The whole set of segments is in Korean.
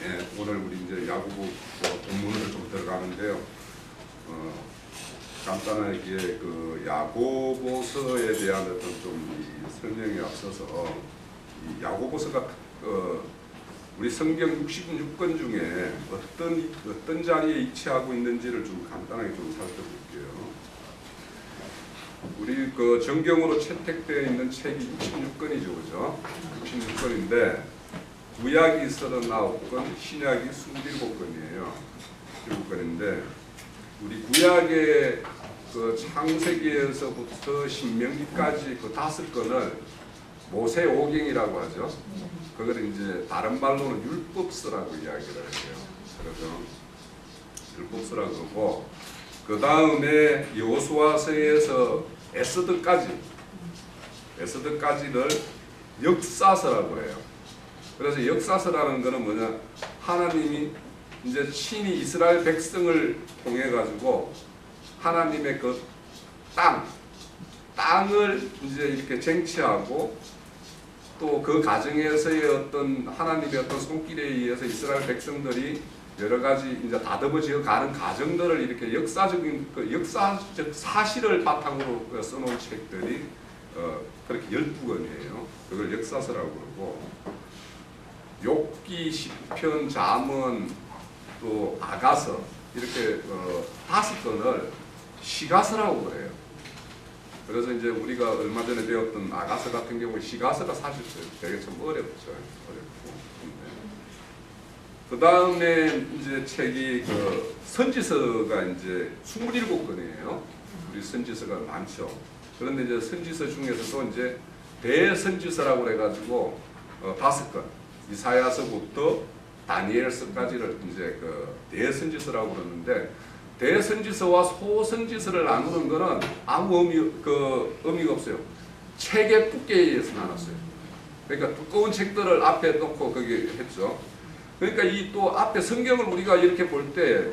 예, 오늘 우리 이제 야고보 본문으로 좀 들어가는데요. 간단하게 그 야고보서에 대한 어떤 좀 이 설명에 앞서서 이 야고보서가 우리 성경 66권 중에 어떤 자리에 위치하고 있는지를 좀 간단하게 좀 살펴볼게요. 우리 그 정경으로 채택되어 있는 책이 66권이죠, 그죠? 66권인데 구약이 39권, 신약이 27권이에요. 27권인데 우리 구약의 그 창세기에서부터 신명기까지 그 5권을 모세오경이라고 하죠. 그걸 이제 다른 말로는 율법서라고 이야기를 해요. 그래서 율법서라고 그러고 그 다음에 여호수아서에서 에스더까지를 역사서라고 해요. 그래서 역사서라는 것은 뭐냐? 하나님이 이제 친히 이스라엘 백성을 통해 가지고 하나님의 그 땅을 이제 이렇게 쟁취하고 또 그 과정에서의 어떤 하나님의 어떤 손길에 의해서 이스라엘 백성들이 여러 가지 이제 다듬어져 가는 과정들을 이렇게 역사적 사실을 바탕으로 써놓은 책들이 그렇게 12권이에요. 그걸 역사서라고 그러고 욥기, 시편, 잠언, 또 아가서 이렇게 5권을 시가서라고 그래요. 그래서 이제 우리가 얼마 전에 배웠던 아가서 같은 경우 시가서가 사실 되게 좀 어렵죠. 그 다음에 이제 책이 그 선지서가 이제 27권이에요. 우리 선지서가 많죠. 그런데 이제 선지서 중에서도 이제 대선지서라고 해가지고 5권, 이사야서부터 다니엘서까지를 이제 그 대선지서라고 그러는데 대선지서와 소선지서를 나누는 것은 아무 의미가 없어요. 책의 두께에 의해서 나눴어요. 그러니까 두꺼운 책들을 앞에 놓고 거기 했죠. 그러니까 이 또 앞에 성경을 우리가 이렇게 볼 때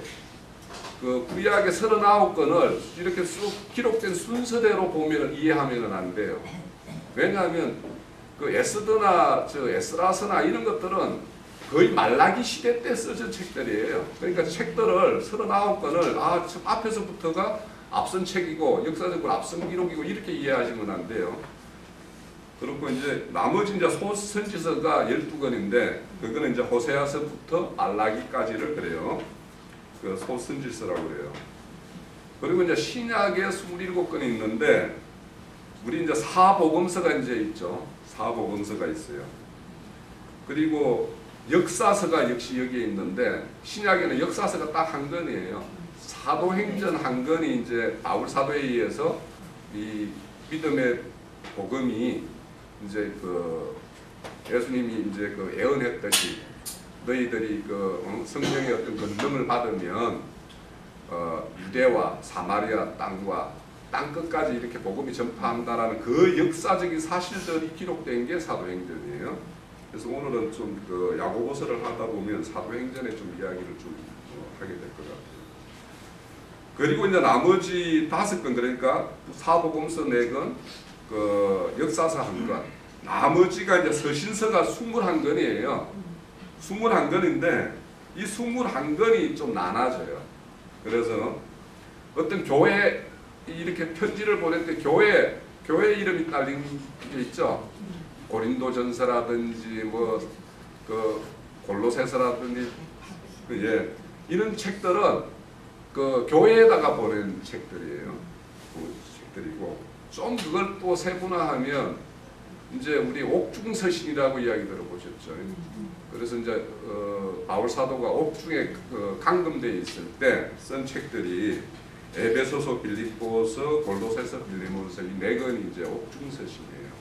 그 구약의 39권을 이렇게 쭉 기록된 순서대로 보면 이해하면 안 돼요. 왜냐하면 그 에스더나 에스라서나 이런 것들은 거의 말라기 시대 때 써진 책들이에요. 그러니까 책들을 39권을 앞에서부터가 앞선 책이고 역사적으로 앞선 기록이고 이렇게 이해하시면 안 돼요. 그렇고 이제 나머지 이제 소선지서가 12권인데 그거는 이제 호세아서부터 말라기까지를 그래요. 그 소선지서라고 그래요. 그리고 이제 신약에 27권이 있는데 우리 이제 사복음서가 이제 있죠. 사복음서가 있어요. 그리고 역사서가 역시 여기에 있는데 신약에는 역사서가 딱 한 권이에요. 사도행전 한 권이 이제 바울 사도에 의해서 이 믿음의 복음이 이제 그 예수님이 이제 그 예언했듯이 너희들이 그 성령의 어떤 권능을 받으면 유대와 사마리아 땅과 땅 끝까지 이렇게 복음이 전파한다라는 그 역사적인 사실들이 기록된 게 사도행전이에요. 그래서 오늘은 좀 그 야고보서를 하다 보면 사도행전의 좀 이야기를 좀 하게 될 것 같아요. 그리고 이제 나머지 5권 그러니까 사복음서 4권, 그 역사서 1권, 나머지가 이제 서신서가 21권이에요. 21권인데 이 21권이 좀 나눠져요. 그래서 어떤 교회 이렇게 편지를 보낼 때 교회 이름이 딸린 게 있죠. 고린도전서라든지 그 골로새서라든지 이런 책들은 그 교회에다가 보낸 책들이에요. 그 책들이고 좀 그걸 또 세분화하면 이제 우리 옥중서신이라고 이야기 들어보셨죠. 그래서 이제 바울 사도가 옥중에 감금되어 있을 때 쓴 책들이 에베소서, 빌립보서, 골로새서, 빌레몬서 이 4권이 이제 옥중서신이에요.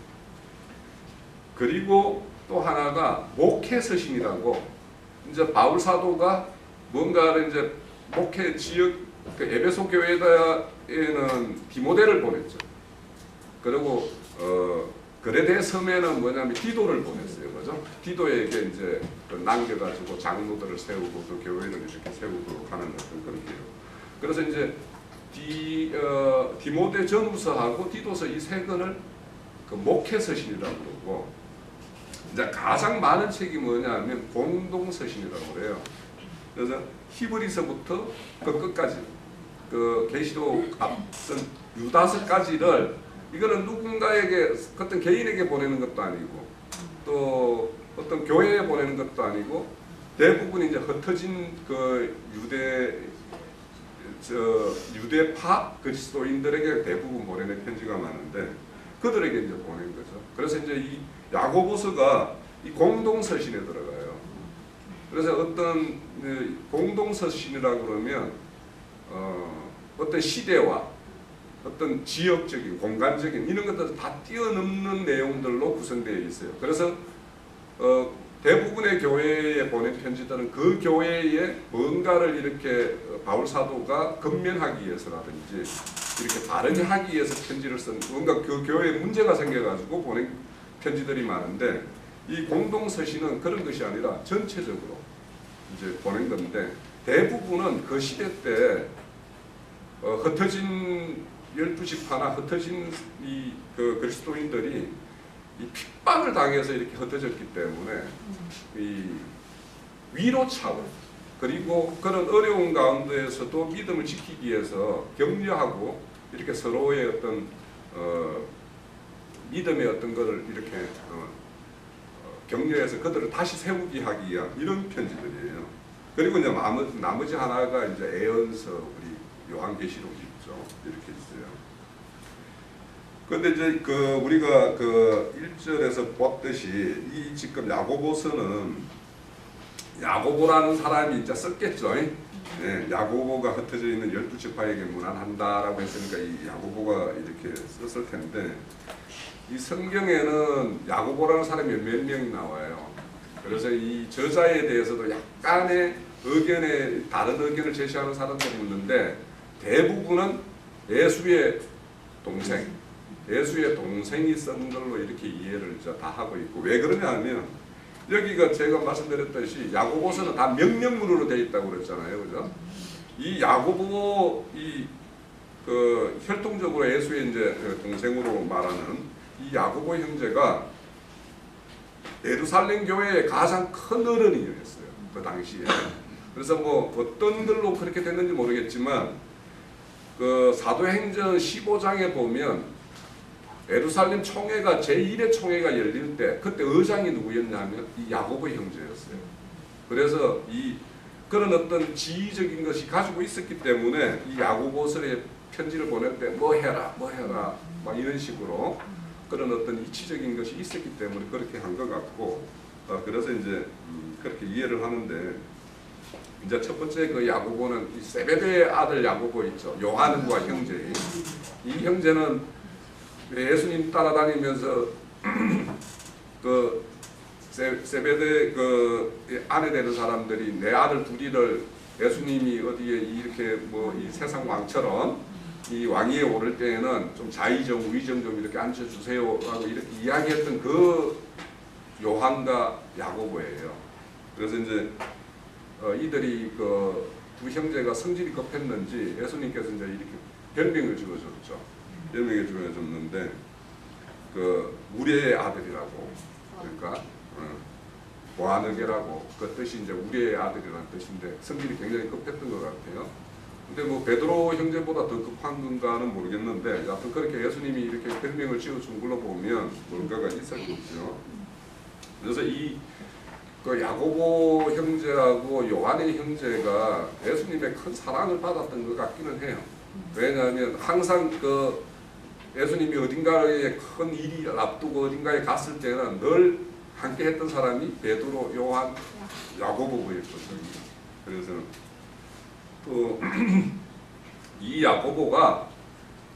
그리고 또 하나가 목회서신이라고 이제 바울 사도가 뭔가를 이제 목회 지역 그 에베소 교회에는 디모데를 보냈죠. 그리고 그레데 섬에는 뭐냐면 디도를 보냈어요, 그죠? 디도에게 이제 남겨가지고 장로들을 세우고 그 교회를 이렇게 세우도록 하는 어떤 그런 게요. 그래서 이제 디모데 전후서하고 디도서 이 3권을 그 목회서신이라고 그러고 이제 가장 많은 책이 뭐냐면 공동서신이라고 그래요. 그래서 히브리서부터 그 끝까지 그 계시록 앞선 유다서까지를 이거는 누군가에게 어떤 개인에게 보내는 것도 아니고 또 어떤 교회에 보내는 것도 아니고 대부분 이제 흩어진 그 유대파 그리스도인들에게 대부분 보내는 편지가 많은데 그들에게 이제 보낸 거죠. 그래서 이제 이 야고보서가 이 공동서신에 들어가요. 그래서 어떤 공동서신이라고 그러면 어떤 시대와 어떤 지역적인 공간적인 이런 것들을 다 뛰어넘는 내용들로 구성되어 있어요. 그래서 대부분의 교회에 보낸 편지들은 그 교회에 뭔가를 이렇게 바울 사도가 건면하기 위해서라든지 이렇게 바르게 하기 위해서 편지를 쓴 뭔가 그 교회에 문제가 생겨가지고 보낸 편지들이 많은데 이 공동서신은 그런 것이 아니라 전체적으로 이제 보낸 건데 대부분은 그 시대 때 흩어진 12지파나 흩어진 그 그리스도인들이 이 핍박을 당해서 이렇게 흩어졌기 때문에 이 위로 차원 그리고 그런 어려운 가운데에서도 믿음을 지키기 위해서 격려하고 이렇게 서로의 어떤 믿음의 어떤 것을 이렇게 격려해서 그들을 다시 세우기 하기 위한 이런 편지들이에요. 그리고 이제 나머지 하나가 이제 애언서 우리 요한계시록이 있죠. 이렇게 있어요. 근데 이제 그 우리가 그 1절에서 봤듯이 이 지금 야고보서는 야고보라는 사람이 이제 썼겠죠. 네, 야고보가 흩어져 있는 12지파에게 문안한다라고 했으니까 이 야고보가 이렇게 썼을 텐데 이 성경에는 야고보라는 사람이 몇 명이 나와요. 그래서 이 저자에 대해서도 약간의 다른 의견을 제시하는 사람들이 있는데 대부분은 예수의 동생이 쓴 걸로 이렇게 이해를 다 하고 있고 왜 그러냐 하면 여기가 제가 말씀드렸듯이 야고보서는 다 명령문으로 되어 있다고 그랬잖아요. 그죠? 이 야고보 그 혈통적으로 예수의 이제 동생으로 말하는 이 야고보 형제가 예루살렘 교회의 가장 큰 어른이었어요. 그 당시에. 그래서 뭐 어떤 걸로 그렇게 됐는지 모르겠지만 그 사도행전 15장에 보면 예루살렘 총회가 제1회 총회가 열릴 때 그때 의장이 누구였냐면 이 야고보 형제였어요. 그래서 이 그런 어떤 지위적인 것이 가지고 있었기 때문에 이 야고보서에 편지를 보낼 때 뭐 해라 막 이런 식으로 그런 어떤 이치적인 것이 있었기 때문에 그렇게 한 것 같고 그래서 이제 그렇게 이해를 하는데 이제 첫 번째 그 야고보는 이 세베대의 아들 야고보 있죠. 요한과 형제. 이 형제는 예수님 따라다니면서 그 세베대 그 아내 되는 사람들이 내 아들 둘이를 예수님이 어디에 이렇게 뭐 이 세상 왕처럼 이 왕위에 오를 때에는 좀 자의정 위정 좀 이렇게 앉혀주세요라고 이렇게 이야기했던 그 요한과 야고보예요. 그래서 이제 이들이 그 두 형제가 성질이 급했는지 예수님께서 이제 이렇게 별명을 지어줬죠. 별명을 지어줬는데 그 우리의 아들이라고 그러니까 보아느게라고 그 뜻이 이제 우리의 아들이라는 뜻인데 성질이 굉장히 급했던 것 같아요. 근데 뭐 베드로 형제보다 더 급한 건가는 모르겠는데 여하튼 그렇게 예수님이 이렇게 별명을 지어준 걸로 보면 뭔가가 있었겠죠. 그래서 그 야고보 형제하고 요한의 형제가 예수님의 큰 사랑을 받았던 것 같기는 해요. 왜냐하면 항상 그 예수님이 어딘가에 큰 일이 앞두고 어딘가에 갔을 때는 늘 함께 했던 사람이 베드로, 요한, 야고보였거든요. 그래서 또 이 야고보가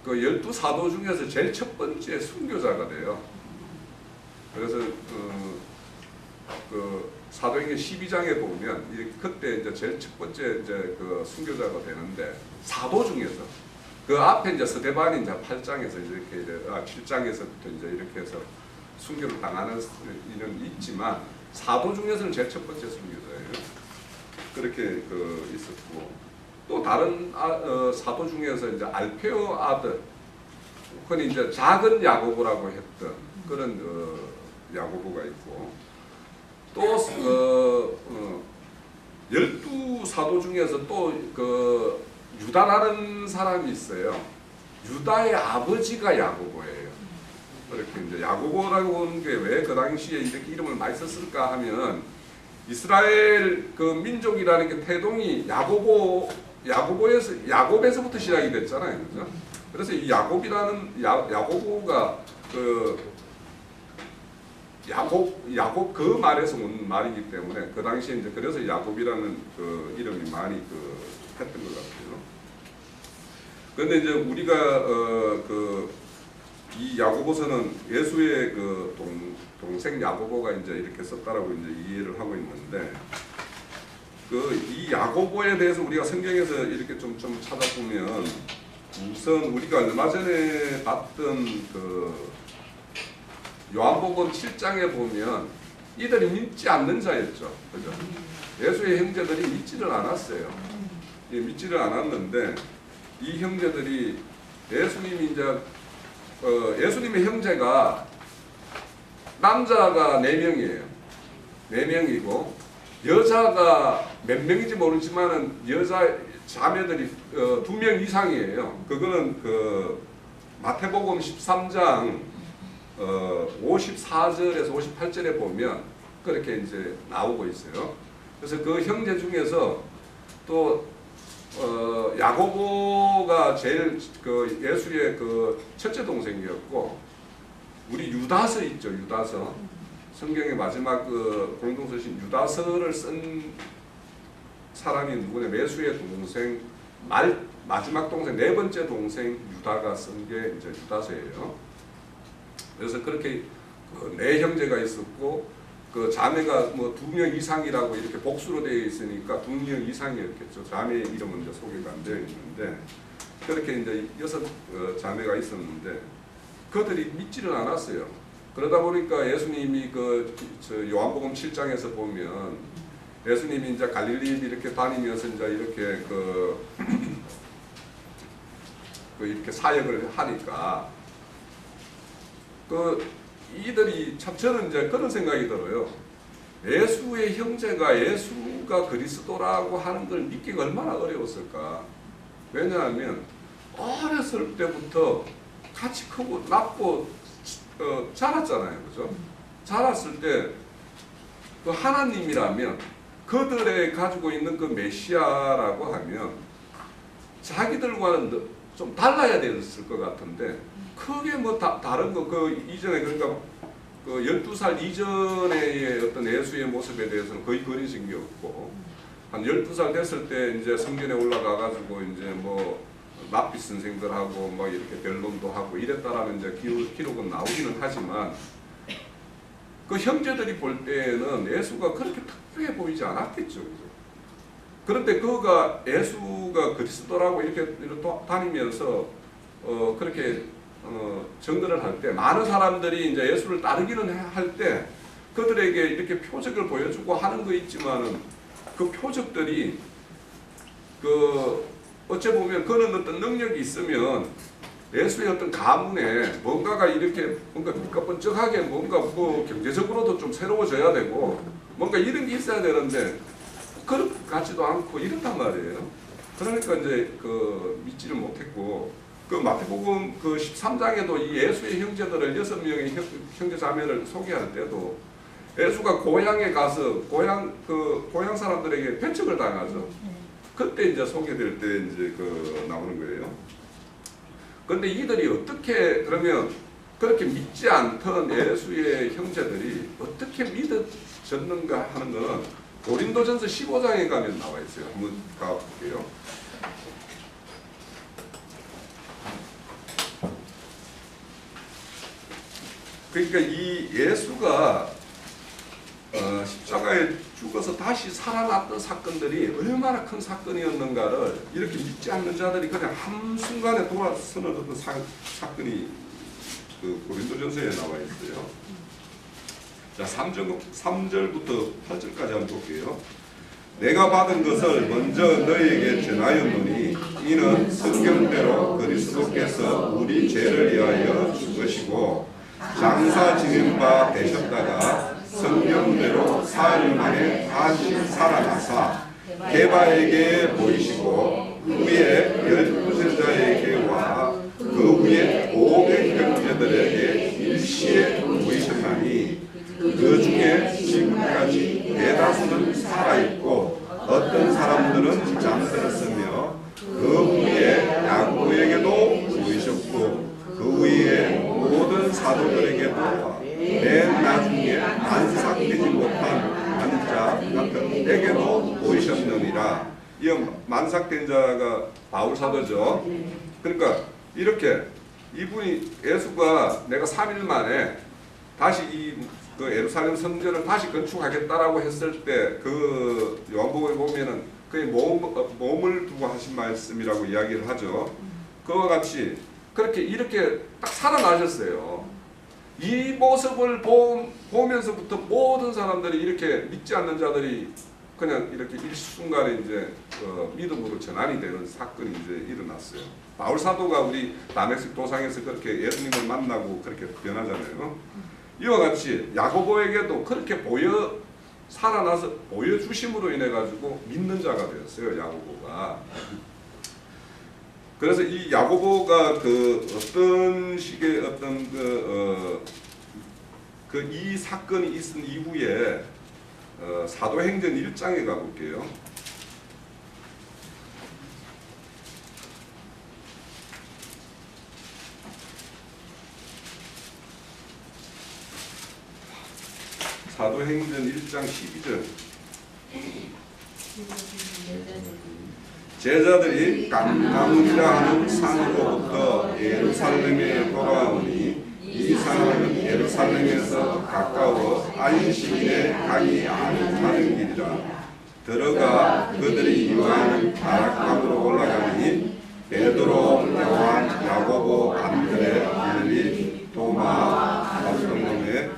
그 12사도 중에서 제일 첫 번째 순교자가 돼요. 그래서 그 사도행전 12장에 보면 그때 이제 제일 첫 번째 이제 그 순교자가 되는데 사도 중에서 그 앞에 이제 스데반이 이제 8장에서 이렇게 7장에서부터 이제 이렇게 해서 순교를 당하는 일은 있지만 사도 중에서는 제일 첫 번째 순교자예요. 그렇게 있었고 또 다른 사도 중에서 이제 알페오 아들, 그건 이제 작은 야고보라고 했던 그런 야고보가 있고. 또 12사도 중에서 또 유다라는 사람이 있어요. 유다의 아버지가 야고보예요. 그렇게 이제 야고보라고 하는 게 왜 그 당시에 이렇게 이름을 많이 썼을까 하면 이스라엘 그 민족이라는 게 태동이 야곱에서부터 시작이 됐잖아요, 그죠? 그래서 이 야고보가 야곱 그 말에서 온 말이기 때문에 그 당시에 이제 그래서 야곱이라는 그 이름이 많이 했던 것 같아요. 그런데 이제 우리가 이 야고보서는 예수의 그 동생 야고보가 이제 이렇게 썼다라고 이제 이해를 하고 있는데 이 야고보에 대해서 우리가 성경에서 이렇게 좀 찾아보면 우선 우리가 얼마 전에 봤던 요한복음 7장에 보면 이들이 믿지 않는 자였죠. 그죠? 예수의 형제들이 믿지를 않았어요. 믿지를 않았는데 이 형제들이 예수님의 형제가 남자가 4명이에요. 4명이고 여자가 몇 명인지 모르지만은 여자 자매들이 2명 이상이에요. 그거는 마태복음 13장 54절에서 58절에 보면 그렇게 이제 나오고 있어요. 그래서 그 형제 중에서 또 야고보가 제일 예수의 첫째 동생이었고 우리 유다서 있죠. 유다서 성경의 마지막 공동서신 유다서를 쓴 사람이 누구냐? 예수의 동생 마지막 동생 4번째 동생 유다가 쓴 게 이제 유다서예요. 그래서 그렇게 4형제가 있었고 그 자매가 뭐 2명 이상이라고 이렇게 복수로 되어 있으니까 2명 이상이었겠죠. 자매의 이름은 이제 소개가 안 되어 있는데 그렇게 이제 6 자매가 있었는데 그들이 믿지를 않았어요. 그러다 보니까 예수님이 요한복음 7장에서 보면 예수님이 이제 갈릴리 이렇게 다니면서 이제 이렇게 이렇게 사역을 하니까 이들이 참 저는 이제 그런 생각이 들어요. 예수의 형제가 예수가 그리스도라고 하는 걸 믿기가 얼마나 어려웠을까. 왜냐하면 어렸을 때부터 같이 크고 낳고 자랐잖아요, 그죠? 자랐을 때 하나님이라면 그들의 가지고 있는 그 메시아라고 하면 자기들과는 좀 달라야 됐을 것 같은데 크게 뭐 다른 거 이전에 그러니까 12살 이전의 어떤 예수의 모습에 대해서는 거의 그려진 게 없고 한 12살 됐을 때 이제 성전에 올라가 가지고 이제 뭐 랍비 선생들하고 뭐 이렇게 변론도 하고 이랬다라는 이제 기록은 나오기는 하지만 그 형제들이 볼 때는 예수가 그렇게 특별해 보이지 않았겠죠. 그런데 그가 예수가 그리스도라고 이렇게 다니면서 그렇게 증거를 할 때 많은 사람들이 이제 예수를 따르기는 할 때 그들에게 이렇게 표적을 보여주고 하는 거 있지만은 그 표적들이 어째 보면 그런 어떤 능력이 있으면 예수의 어떤 가문에 뭔가가 이렇게 뭔가 번쩍하게 뭔가 뭐 경제적으로도 좀 새로워져야 되고 뭔가 이런 게 있어야 되는데 그런 것 같지도 않고 이렇단 말이에요. 그러니까 이제 믿지를 못했고 마태복음 13장에도 이 예수의 형제들을 6명의 형제 자매를 소개할 때도 예수가 고향에 가서 고향 사람들에게 배척을 당하죠. 그때 이제 소개될 때 이제 나오는 거예요. 그런데 이들이 어떻게 그러면 그렇게 믿지 않던 예수의 형제들이 어떻게 믿어졌는가 하는 것은 고린도전서 15장에 가면 나와 있어요. 한번 가볼게요. 그러니까 이 예수가 십자가에 죽어서 다시 살아났던 사건들이 얼마나 큰 사건이었는가를 이렇게 믿지 않는 자들이 그냥 한순간에 돌아서는 어떤 사건이 고린도전서에 나와 있어요. 자, 3절부터 8절까지 한번 볼게요. 내가 받은 것을 먼저 너희에게 전하였노니 이는 성경대로 그리스도께서 우리 죄를 위하여 죽으시고 장사 지낸 바 되셨다가 성경대로 사흘 만에 다시 살아나사 게바에게 보이시고 후에 12제자에게와 그 후에 500 형제들에게 일시에 보이셨나니 그 중에 지금까지 대다수는 살아있고 어떤 사람들은 잠들었으며 그 후에 야고보에게도 보이셨고 그 후에 모든 사도들에게도 맨 나중에 만삭되지 못한 한자 같은 에게도 보이셨느니라. 이 만삭된 자가 바울 사도죠. 그러니까 이렇게 이분이 예수가 내가 3일 만에 다시 그 예루살렘 성전을 다시 건축하겠다라고 했을 때 그 요한복음에 보면은 그의 몸을 두고 하신 말씀이라고 이야기를 하죠. 그와 같이 그렇게 이렇게 딱 살아나셨어요. 이 모습을 보면서부터 모든 사람들이 이렇게 믿지 않는 자들이 그냥 이렇게 일순간에 이제 믿음으로 전환이 되는 사건이 이제 일어났어요. 바울 사도가 우리 다메섹 도상에서 그렇게 예수님을 만나고 그렇게 변하잖아요. 이와 같이 야고보에게도 그렇게 살아나서 보여주심으로 인해 가지고 믿는 자가 되었어요. 야고보가. 그래서 이 야고보가 그 어떤 식의 어떤 이 사건이 있은 이후에 사도행전 1장에 가볼게요. 사도행전 1장 12절. 제자들이 감람이라 하는 산으로부터 예루살렘에 돌아오니 이 산은 예루살렘에서 가까워 안식일에 가기 아니하는 길이라. 들어가 그들이 이와는 바락강으로 올라가니 베드로, 요한, 야고보, 안드레, 빌립, 도마, 바솔로메,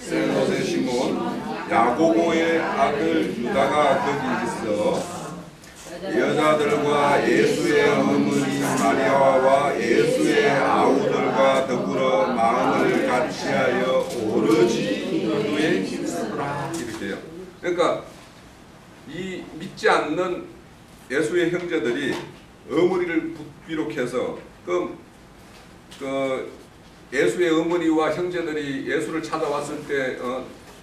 셀롯의 시몬, 야고보의 아들 유다가 거기 있어 여자들과 예수의 어머니 마리아와 예수의 아우들과 더불어 마음을 같이하여 오로지 그의 힘쓰더라. 이렇게요. 그러니까 이 믿지 않는 예수의 형제들이 어머니를 비롯해서 그 예수의 어머니와 형제들이 예수를 찾아왔을 때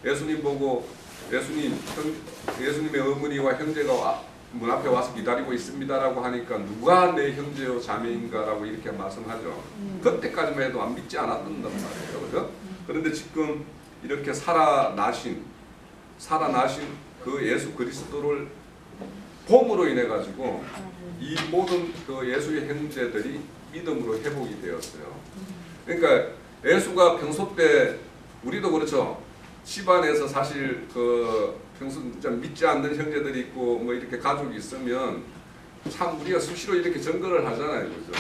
예수님 보고 예수님의 어머니와 형제가 문 앞에 와서 기다리고 있습니다라고 하니까 누가 내 형제요 자매인가라고 이렇게 말씀하죠. 그때까지만 해도 안 믿지 않았단 말이에요. 그죠? 그런데 지금 이렇게 살아나신 그 예수 그리스도를 봄으로 인해 가지고 이 모든 그 예수의 형제들이 믿음으로 회복이 되었어요. 그러니까 예수가 평소 때 우리도 그렇죠. 집안에서 사실 그 평소 믿지 않는 형제들이 있고 뭐 이렇게 가족이 있으면 참 우리가 수시로 이렇게 증거를 하잖아요, 그죠?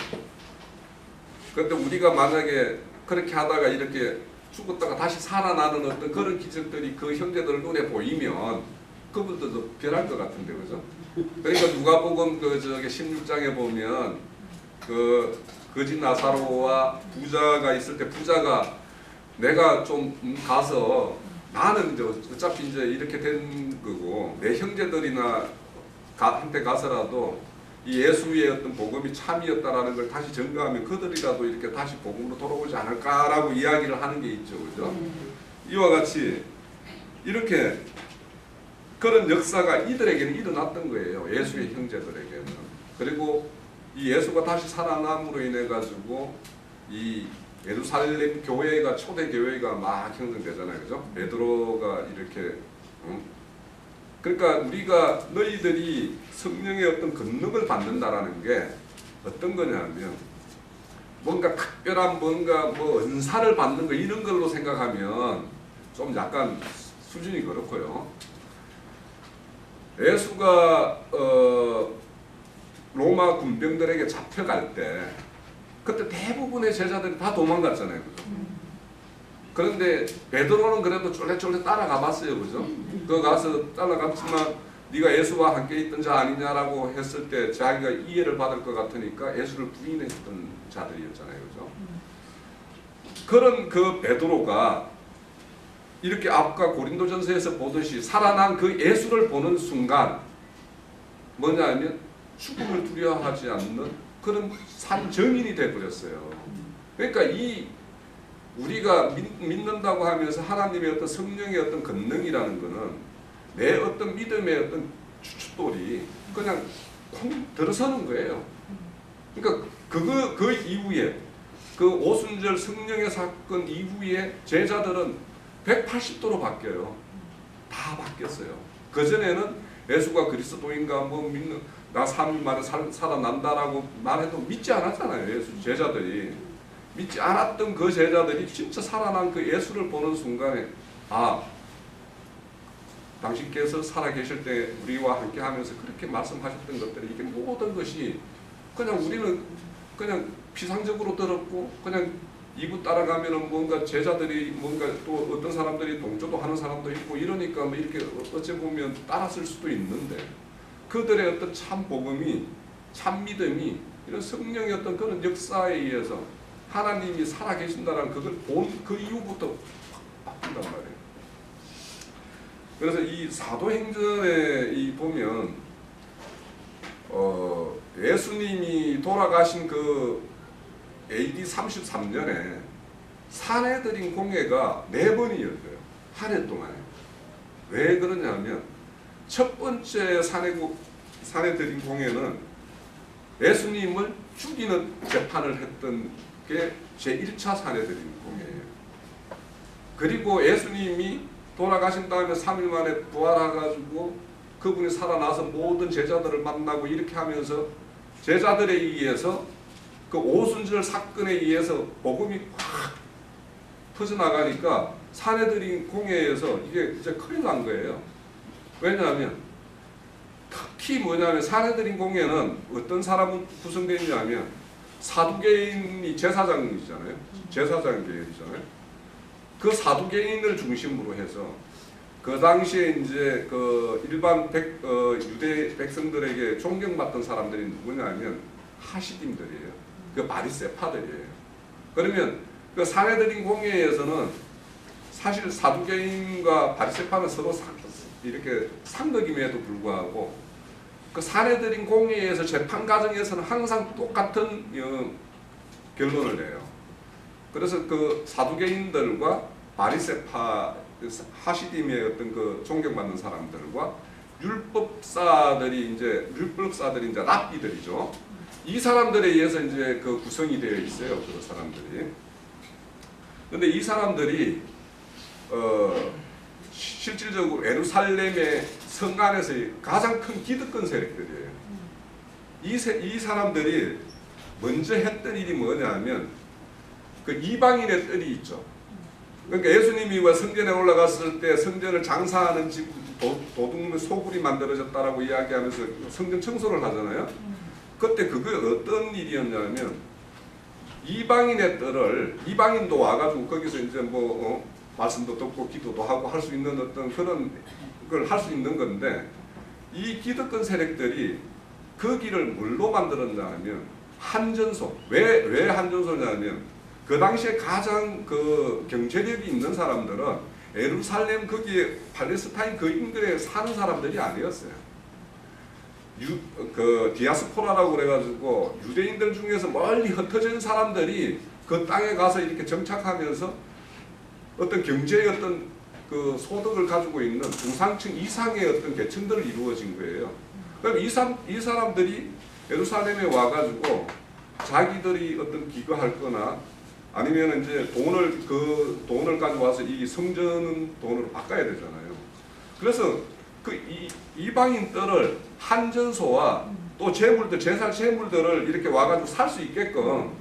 그런데 우리가 만약에 그렇게 하다가 이렇게 죽었다가 다시 살아나는 어떤 그런 기적들이 그 형제들 눈에 보이면 그분들도 변할 것 같은데, 그죠? 그러니까 누가복음 그 저기 16장에 보면 그 거지 나사로와 부자가 있을 때 부자가 내가 좀 가서 나는 이제 어차피 이제 이렇게 된 거고 내 형제들이나 한테 가서라도 이 예수의 어떤 복음이 참이었다라는 걸 다시 증거하면 그들이라도 이렇게 다시 복음으로 돌아오지 않을까라고 이야기를 하는 게 있죠, 그죠? 이와 같이 이렇게 그런 역사가 이들에게는 일어났던 거예요, 예수의 형제들에게는. 그리고 이 예수가 다시 살아남으로 인해 가지고 이 예루살렘 교회가 초대 교회가 막 형성되잖아요, 그죠? 베드로가 이렇게 그러니까 우리가 너희들이 성령의 어떤 권능을 받는다라는 게 어떤 거냐면 뭔가 특별한 뭔가 뭐 은사를 받는 거 이런 걸로 생각하면 좀 약간 수준이 그렇고요. 예수가 로마 군병들에게 잡혀갈 때 그때 대부분의 제자들이 다 도망갔잖아요, 그죠? 그런데 베드로는 그래도 쫄래쫄래 따라가 봤어요, 그죠? 그 가서 따라갔지만 네가 예수와 함께 있던 자 아니냐라고 했을 때 자기가 이해를 받을 것 같으니까 예수를 부인했던 자들이었잖아요, 그죠? 그런 그 베드로가 이렇게 아까 고린도전서에서 보듯이 살아난 그 예수를 보는 순간 뭐냐면 죽음을 두려워하지 않는 그런 산 증인이 되어버렸어요. 그러니까 이 우리가 믿는다고 하면서 하나님의 어떤 성령의 어떤 권능이라는 것은 내 어떤 믿음의 어떤 추춧돌이 그냥 콩 들어서는 거예요. 그러니까 그 이후에 그 오순절 성령의 사건 이후에 제자들은 180도로 바뀌어요. 다 바뀌었어요. 그전에는 예수가 그리스도인가 뭐 믿는 나 3일 만에 살아난다라고 말해도 믿지 않았잖아요. 예수 제자들이 믿지 않았던 그 제자들이 진짜 살아난 그 예수를 보는 순간에 아 당신께서 살아계실 때 우리와 함께 하면서 그렇게 말씀하셨던 것들이 이게 모든 것이 그냥 우리는 그냥 피상적으로 들었고 그냥 이부 따라가면은 뭔가 제자들이 뭔가 또 어떤 사람들이 동조도 하는 사람도 있고 이러니까 뭐 이렇게 어찌 보면 따랐을 수도 있는데 그들의 어떤 참 복음이 참 믿음이 이런 성령의 어떤 그런 역사에 의해서 하나님이 살아계신다는 그걸 본 그 이후부터 확 바뀐단 말이에요. 그래서 이 사도행전에 이 보면 예수님이 돌아가신 그 AD 33년에 산헤드린 공회가 4번이 열려요. 한 해 동안에. 왜 그러냐면 첫 번째 산헤드린 공회는 예수님을 죽이는 재판을 했던 게 제1차 산헤드린 공회예요. 그리고 예수님이 돌아가신 다음에 3일 만에 부활해가지고 그분이 살아나서 모든 제자들을 만나고 이렇게 하면서 제자들에 의해서 그 오순절 사건에 의해서 복음이 확 퍼져나가니까 산헤드린 공회에서 이게 이제 큰일 난 거예요. 왜냐하면 특히 뭐냐면 산헤드린 공회는 어떤 사람은 구성되어 있냐면 사두개인이 제사장이잖아요. 제사장 계열이잖아요. 그 사두개인을 중심으로 해서 그 당시에 이제 그 일반 유대 백성들에게 존경받던 사람들이 누구냐면 하시딤들이에요. 그 바리새파들이에요. 그러면 그 산헤드린 공회에서는 사실 사두개인과 바리새파는 서로 이렇게 상극임에도 불구하고 그 산헤드린 공회에서 재판 과정에서는 항상 똑같은 결론을 내요. 그래서 그 사두개인들과 바리새파 하시딤의 어떤 그 존경받는 사람들과 율법사들이 이제 랍비들이죠. 이 사람들에 의해서 이제 그 구성이 되어 있어요. 그 사람들이. 근데 이 사람들이 실질적으로 예루살렘의 성 안에서의 가장 큰 기득권 세력들이에요. 이 사람들이 먼저 했던 일이 뭐냐면 그 이방인의 뜰이 있죠. 그러니까 예수님이 성전에 올라갔을 때 성전을 장사하는 집 도둑 소굴이 만들어졌다라고 이야기하면서 성전 청소를 하잖아요. 그때 그게 어떤 일이었냐면 이방인의 뜰을 이방인도 와가지고 거기서 이제 뭐 말씀도 듣고 기도도 하고 할 수 있는 어떤 그런 걸 할 수 있는 건데 이 기득권 세력들이 그 길을 뭘로 만들었냐면 한전소. 왜 한전소냐면 그 당시에 가장 그 경제력이 있는 사람들은 예루살렘 거기에 팔레스타인 그 인근에 사는 사람들이 아니었어요. 그 디아스포라라고 그래가지고 유대인들 중에서 멀리 흩어진 사람들이 그 땅에 가서 이렇게 정착하면서 어떤 경제의 어떤 그 소득을 가지고 있는 중상층 이상의 어떤 계층들을 이루어진 거예요. 그럼 이 사람들이 예루살렘에 와가지고 자기들이 어떤 기거할 거나 아니면 이제 돈을 가져와서 이 성전은 돈으로 바꿔야 되잖아요. 그래서 그 이방인 뜰을 한전소와 또 재물들, 제사 재물들을 이렇게 와가지고 살 수 있게끔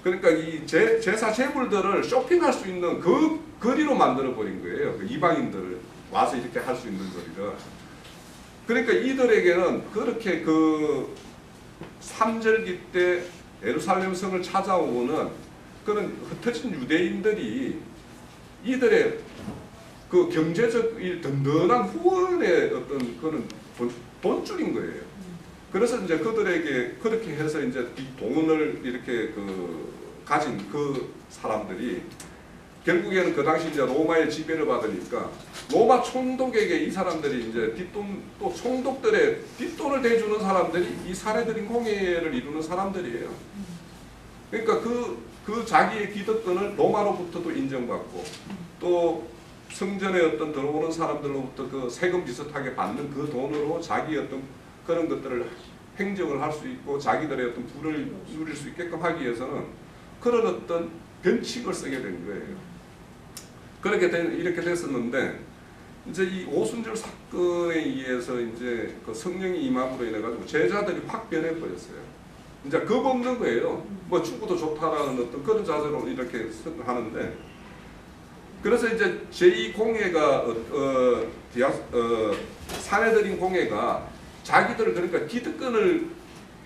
그러니까 이 제사 재물들을 쇼핑할 수 있는 그 거리로 만들어 버린 거예요. 그 이방인들을 와서 이렇게 할 수 있는 거리를. 그러니까 이들에게는 그렇게 그 삼절기 때 예루살렘 성을 찾아오는 그런 흩어진 유대인들이 이들의 그 경제적 든든한 후원의 어떤 그런 돈줄인 거예요. 그래서 이제 그들에게 그렇게 해서 이제 이 돈을 이렇게 그 가진 그 사람들이 결국에는 그 당시 이제 로마의 지배를 받으니까 로마 총독에게 이 사람들이 이제 뒷돈, 또 총독들의 뒷돈을 대주는 사람들이 이 사내들인 공예를 이루는 사람들이에요. 그러니까 그 자기의 기득권을 로마로부터도 인정받고 또 성전에 어떤 들어오는 사람들로부터 그 세금 비슷하게 받는 그 돈으로 자기 어떤 그런 것들을 행정을 할 수 있고 자기들의 어떤 부를 누릴 수 있게끔 하기 위해서는 그런 어떤 변칙을 쓰게 된 거예요. 이렇게 됐었는데 이제 이 오순절 사건에 의해서 이제 그 성령이 임함으로 인해 가지고 제자들이 확 변해 버렸어요. 이제 겁 없는 거예요. 뭐 죽어도 좋다라는 어떤 그런 자세로 이렇게 하는데 그래서 이제 제2공예가 사내들인 공예가 자기들 그러니까 기득권을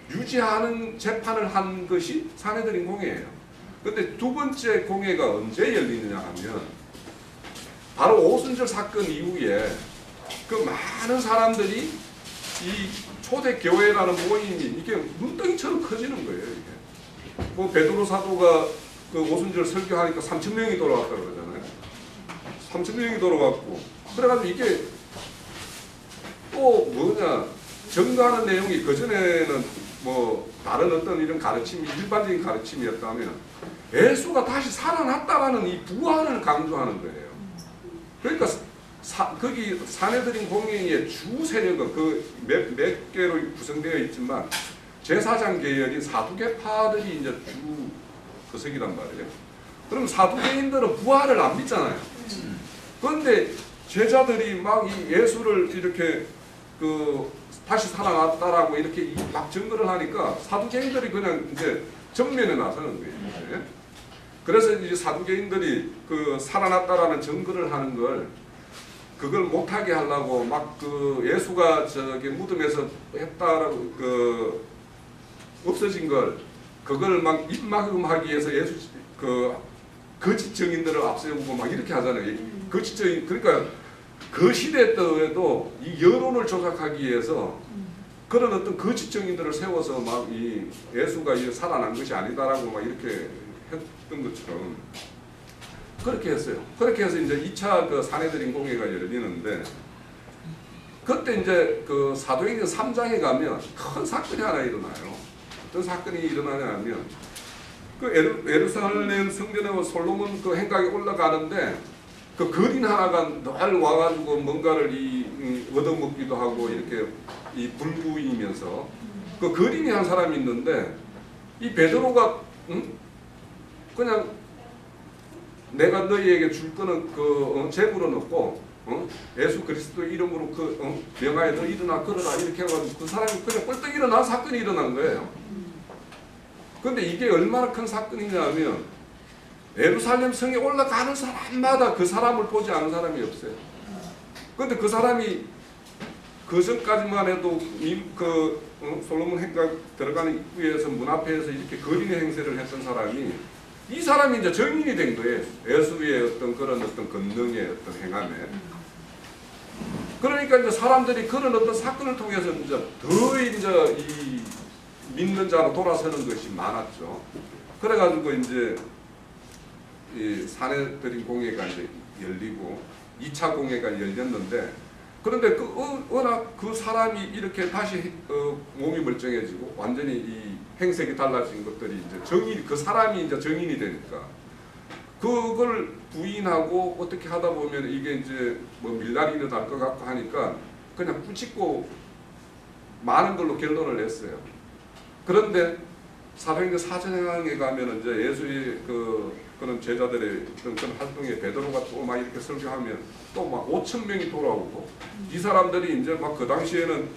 유지하는 재판을 한 것이 사내들인 공예예요. 근데 두 번째 공예가 언제 열리느냐 하면 바로 오순절 사건 이후에 그 많은 사람들이 이 초대 교회라는 모임이 이게 눈덩이처럼 커지는 거예요. 이게 뭐 베드로 사도가 그 오순절 설교하니까 3,000명이 돌아왔다 그러잖아요. 3,000명이 돌아왔고 그래가지고 이게 또 뭐냐 증거하는 내용이 그 전에는 뭐 다른 어떤 이런 가르침이 일반적인 가르침이었다면 예수가 다시 살아났다라는 이 부활을 강조하는 거예요. 그러니까 거기 사내들인 공예의 주 세력은 그 몇 개로 구성되어 있지만 제사장 계열인 사두개파들이 이제 주 거석이란 말이에요. 그럼 사두개인들은 부활을 안 믿잖아요. 그런데 제자들이 막 이 예수를 이렇게 그 다시 살아났다라고 이렇게 막 증거를 하니까 사두개인들이 그냥 이제 정면에 나서는 거예요. 그래서 이제 사두개인들이 그 살아났다라는 증거를 하는 걸 그걸 못하게 하려고 막 그 예수가 저기 무덤에서 했다라고 그 없어진 걸 그걸 막 입막음하기 위해서 예수 그 거짓 증인들을 앞세우고 막 이렇게 하잖아요. 거짓 증인 그러니까 그 시대 때에도 이 여론을 조작하기 위해서 그런 어떤 거짓 증인들을 세워서 막 이 예수가 살아난 것이 아니다라고 막 이렇게 했던 것처럼 그렇게 했어요. 그렇게 해서 이제 2차 그 사내들인 공예가 열리는데 그때 이제 그 사도행전 3장에 가면 큰 사건이 하나 일어나요. 어떤 사건이 일어나냐 하면 그 예루살렘 성전에 솔로몬 그 행각에 올라가는데 그 거린 하나가 늘 와가지고 뭔가를 얻어먹기도 하고 이렇게 이 불구이면서 그 거린이 한 사람이 있는데 이 베드로가 그냥 내가 너희에게 줄 거는 그 재물은 없고 예수 그리스도 이름으로 그 명하에 너 일어나 걸어라 이렇게 해가지고 그 사람이 그냥 벌떡 일어나 사건이 일어난 거예요. 근데 이게 얼마나 큰 사건이냐면 예루살렘 성에 올라가는 사람마다 그 사람을 보지 않은 사람이 없어요. 근데 그 사람이 그 전까지만 해도 솔로몬 행각 들어가는 입구에서 문 앞에서 이렇게 거린의 행세를 했던 사람이 이 사람이 이제 정인이 된 거예요. 예수의 어떤 그런 어떤 권능의 어떤 행함에. 그러니까 이제 사람들이 그런 어떤 사건을 통해서 이제 더 이제 이 믿는 자로 돌아서는 것이 많았죠. 그래가지고 이제 이 사내들인 공예가 이제 열리고 2차 공예가 열렸는데 그런데 워낙 그 사람이 이렇게 다시 몸이 멀쩡해지고 완전히 이 행색이 달라진 것들이 이제 그 사람이 이제 정인이 되니까 그걸 부인하고 어떻게 하다 보면 이게 이제 뭐 밀라리는 날 것 같고 하니까 그냥 붙이고 많은 걸로 결론을 냈어요. 그런데 사도행전 4장에 가면 이제 예수의 그런 제자들의 그런 활동에 베드로가 또 막 이렇게 설교하면 또 막 5,000명이 돌아오고 이 사람들이 이제 막 그 당시에는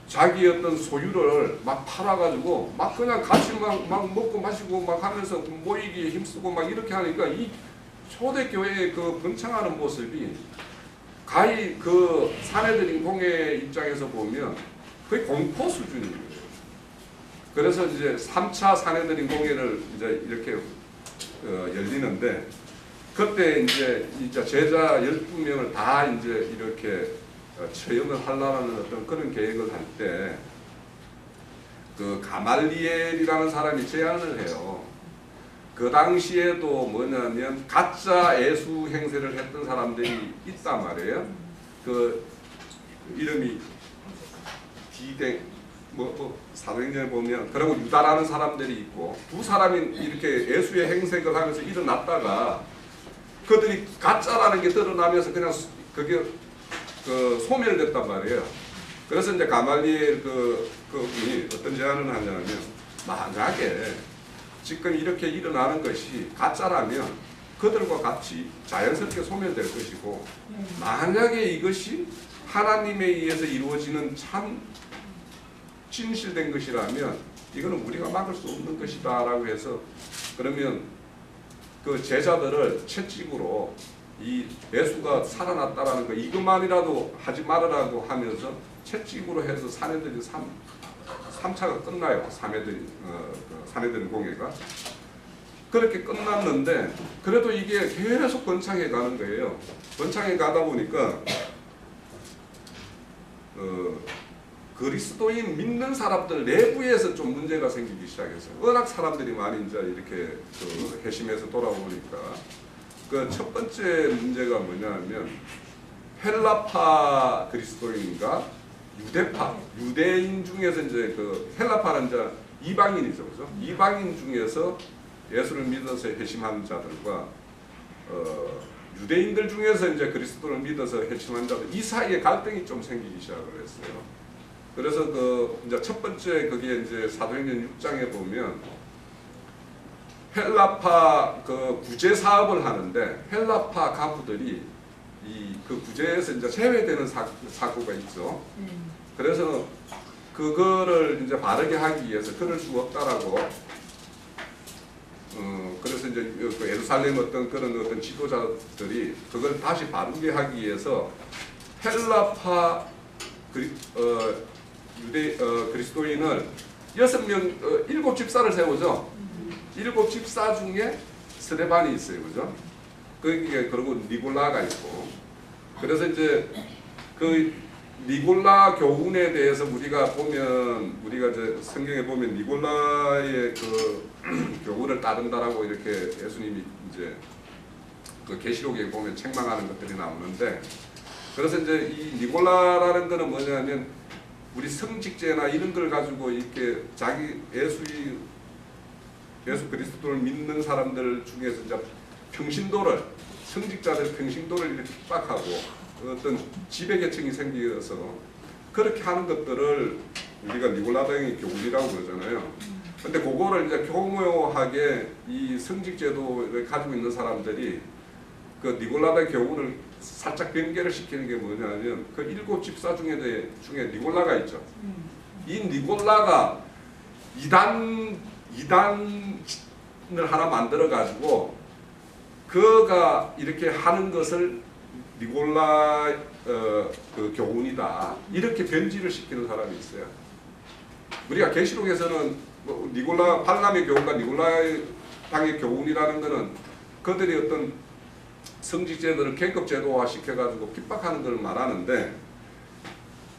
자기 어떤 소유를 막 팔아가지고 막 그냥 같이 막 먹고 마시고 막 하면서 모이기에 힘쓰고 막 이렇게 하니까 이 초대교회의 그 번창하는 모습이 가히 그 사내들인 공예 입장에서 보면 거의 공포 수준이에요. 그래서 이제 3차 사내들인 공예를 이제 이렇게 열리는데 그때 이제 제자 12명을 다 이제 이렇게 처형을 하려는 어떤 그런 계획을 할 때 그 가말리엘이라는 사람이 제안을 해요. 그 당시에도 뭐냐면 가짜 예수 행세를 했던 사람들이 있단 말이에요. 그 이름이 디댕 사도행전에 보면 그리고 유다라는 사람들이 있고 두 사람이 이렇게 예수의 행색을 하면서 일어났다가 그들이 가짜라는 게 드러나면서 그냥 그게 그 소멸됐단 말이에요. 그래서 이제 가말리엘 그분이 어떤 제안을 하냐면 만약에 지금 이렇게 일어나는 것이 가짜라면 그들과 같이 자연스럽게 소멸될 것이고 만약에 이것이 하나님에 의해서 이루어지는 참 진실된 것이라면 이거는 우리가 막을 수 없는 것이다 라고 해서 그러면 그 제자들을 채찍으로 이 예수가 살아났다라는 거 이것만이라도 하지 말으라고 하면서 채찍으로 해서 사내들이 3차가 끝나요. 사내들인 공예가 그렇게 끝났는데 그래도 이게 계속 번창해 가는 거예요. 번창해 가다 보니까 그리스도인 믿는 사람들 내부에서 좀 문제가 생기기 시작했어요. 워낙 사람들이 많이 이제 이렇게 회심해서 돌아오니까 그 첫 번째 문제가 뭐냐면 헬라파 그리스도인과 유대파 유대인 중에서 이제 그 헬라파는 이제 이방인이죠, 그죠? 이방인 중에서 예수를 믿어서 회심한 자들과 유대인들 중에서 이제 그리스도를 믿어서 회심한 자들 이 사이에 갈등이 좀 생기기 시작을 했어요. 그래서 그 이제 첫 번째 그게 이제 사도행전 6장에 보면 헬라파 그 구제 사업을 하는데 헬라파 가부들이 이 그 구제에서 이제 제외되는 사고가 있죠. 그래서 그거를 이제 바르게 하기 위해서 그럴 수 없다라고 그래서 이제 그 예루살렘 어떤 그런 어떤 지도자들이 그걸 다시 바르게 하기 위해서 헬라파 그리스도인을 6명 7집사를 세우죠. 7집사 중에 스데반이 있어요, 그죠? 그리고 니골라가 있고 그래서 이제 그 니골라 교훈에 대해서 우리가 이제 성경에 보면 니골라의 그 교훈을 따른다라고 이렇게 예수님이 이제 그 계시록에 보면 책망하는 것들이 나오는데 그래서 이제 이 니골라라는 거는 뭐냐면 우리 성직제나 이런 걸 가지고 이렇게 자기 예수 그리스도를 믿는 사람들 중에서 이제 평신도를 성직자들 평신도를 이렇게 핍박하고 어떤 지배계층이 생겨서 그렇게 하는 것들을 우리가 니골라당의 교훈이라고 그러잖아요. 근데 그거를 이제 교묘하게 이 성직제도를 가지고 있는 사람들이 그 니골라당 교훈을 살짝 변개를 시키는 게 뭐냐면 그 7집사 중에 니골라가 있죠. 이 니골라가 이단을 하나 만들어 가지고 그가 이렇게 하는 것을 니골라 그 교훈이다 이렇게 변질을 시키는 사람이 있어요. 우리가 계시록에서는 뭐 니골라 발람의 교훈과 니골라의 당의 교훈이라는 것은 그들이 어떤 성직제도를 계급제도화 시켜가지고 핍박하는 걸 말하는데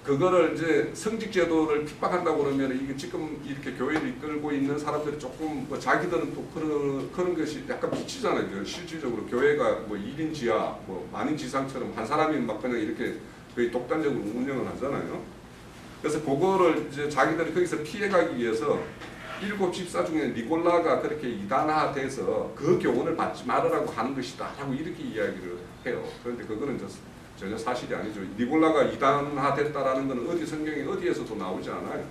그거를 이제 성직제도를 핍박한다고 그러면 이게 지금 이렇게 교회를 이끌고 있는 사람들이 조금 뭐 자기들은 또 그런 것이 약간 비치잖아요. 실질적으로 교회가 뭐 1인 지하, 뭐 만인 지상처럼 한 사람이 막 그냥 이렇게 거의 독단적으로 운영을 하잖아요. 그래서 그거를 이제 자기들이 거기서 피해가기 위해서 7집사 중에 니골라가 그렇게 이단화돼서 그 교훈을 받지 말으라고 하는 것이다 라고 이렇게 이야기를 해요. 그런데 그거는 전혀 사실이 아니죠. 니골라가 이단화됐다라는 것은 어디 성경에 어디에서도 나오지 않아요.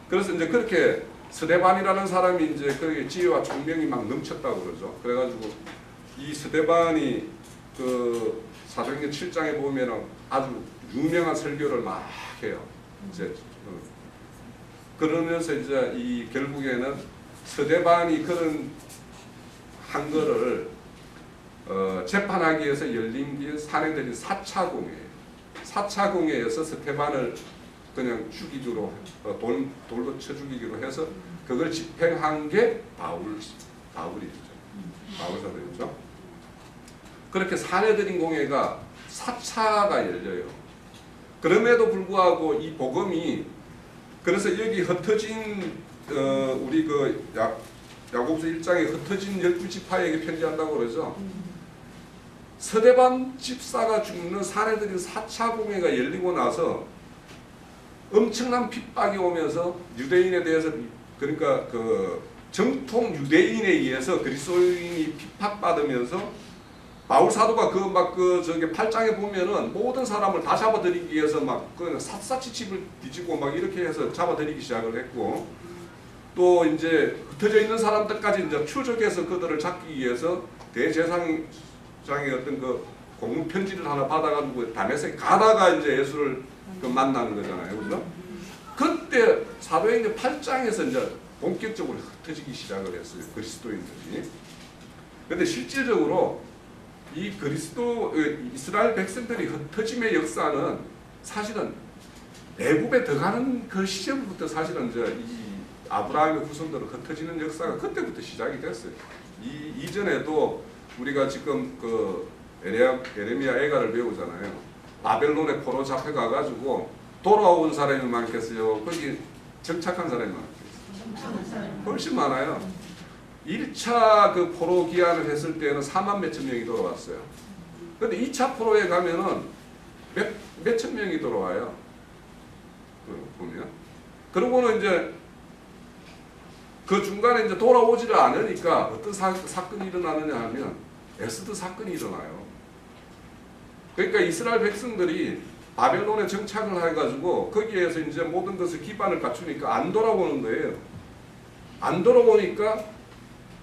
그래서 이제 그렇게 스데반이라는 사람이 이제 그 지혜와 총명이 막 넘쳤다고 그러죠. 그래가지고 이 스데반이 그 사도행전 7장에 보면 아주 유명한 설교를 막 해요. 이제 그러면서 이제 이 결국에는 스데반이 그런 한 거를 재판하기 위해서 열린 게 사내들인 4차 공회예요. 4차 공회에서 스데반을 그냥 죽이기로 돌로 쳐 죽이기로 해서 그걸 집행한 게 바울이죠. 바울 사도였죠. 그렇게 사내들인 공회가 4차가 열려요. 그럼에도 불구하고 이 복음이 그래서 여기 흩어진 우리 그 야고보서 1장에 흩어진 12지파에게 편지한다고 그러죠. 스데반 집사가 죽는 사내들인 4차 공회가 열리고 나서 엄청난 핍박이 오면서 유대인에 대해서, 그러니까 그 정통 유대인에 의해서 그리스도인이 핍박받으면서 바울 사도가 저기 8장에 보면은 모든 사람을 다 잡아들이기 위해서 막 그 샅샅이 집을 뒤지고 막 이렇게 해서 잡아들이기 시작을 했고, 또 이제 흩어져 있는 사람들까지 이제 추적해서 그들을 잡기 위해서 대제사장의 어떤 그 공문 편지를 하나 받아가지고 다메섹에 가다가 이제 예수를 만나는 거잖아요, 그죠? 그때 사도행전 8장에서 이제 본격적으로 흩어지기 시작을 했어요, 그리스도인들이. 근데 실질적으로 이 이스라엘 백성들이 흩어짐의 역사는 사실은 애굽에 들어가는 그 시절부터 사실은 이제 이 아브라함의 후손들은 흩어지는 역사가 그때부터 시작이 됐어요. 이전에도 우리가 지금 그 에레미야 애가를 배우잖아요. 바벨론에 포로 잡혀가가지고 돌아온 사람이 많겠어요? 거기 정착한 사람이 많겠어요? 훨씬 많아요. 1차 그 포로 기한을 했을 때는 4만 몇천 명이 돌아왔어요. 근데 2차 포로에 가면은 몇천 명이 돌아와요. 보면. 그러고는 이제 그 중간에 이제 돌아오지를 않으니까 어떤 사건이 일어나느냐 하면 에스더 사건이 일어나요. 그러니까 이스라엘 백성들이 바벨론에 정착을 해가지고 거기에서 이제 모든 것을 기반을 갖추니까 안 돌아오는 거예요. 안 돌아오니까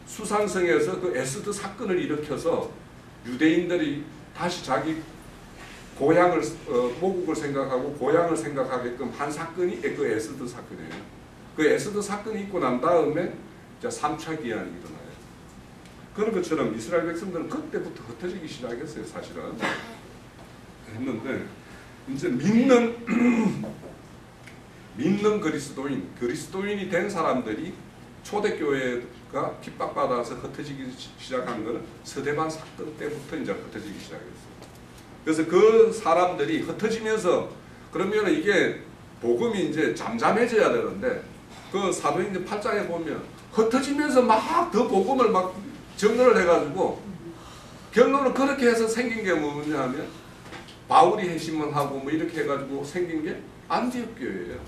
수산성에서 그 에스더 사건을 일으켜서 유대인들이 다시 자기 고향을 모국을 생각하고 고향을 생각하게끔 한 사건이 그 에스더 사건이에요. 그 에스더 사건이 있고 난 다음에 이제 3차 기한이 일어나요. 그런 것처럼 이스라엘 백성들은 그때부터 흩어지기 시작했어요, 사실은. 했는데 이제 믿는 그리스도인이 된 사람들이 초대교회가 핍박받아서 흩어지기 시작한 것은 스데반 사건 때부터 이제 흩어지기 시작했어요. 그래서 그 사람들이 흩어지면서, 그러면 이게 복음이 이제 잠잠해져야 되는데, 그 사도행전 8장에 보면 흩어지면서 막 더 복음을 막 정리를 해가지고 결론은 그렇게 해서 생긴 게 뭐냐 하면 바울이 회심을 하고 뭐 이렇게 해가지고 생긴 게 안디옥 교회예요.